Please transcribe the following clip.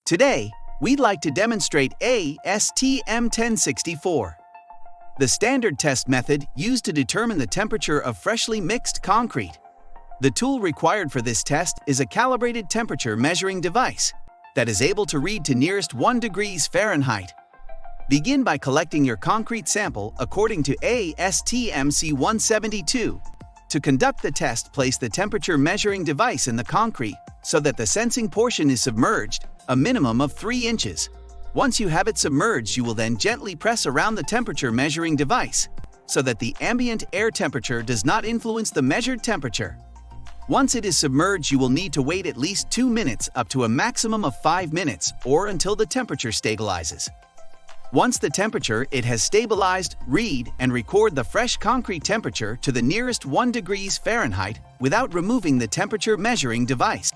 Today, we'd like to demonstrate ASTM C1064, the standard test method used to determine the temperature of freshly mixed concrete. The tool required for this test is a calibrated temperature measuring device that is able to read to nearest 1 degrees Fahrenheit. Begin by collecting your concrete sample according to ASTM C1064. To conduct the test, place the temperature measuring device in the concrete so that the sensing portion is submerged, a minimum of 3 inches. Once you have it submerged, you will then gently press around the temperature measuring device so that the ambient air temperature does not influence the measured temperature. Once it is submerged, you will need to wait at least 2 minutes up to a maximum of 5 minutes or until the temperature stabilizes. Once the temperature has stabilized, read and record the fresh concrete temperature to the nearest 1 degrees Fahrenheit without removing the temperature measuring device.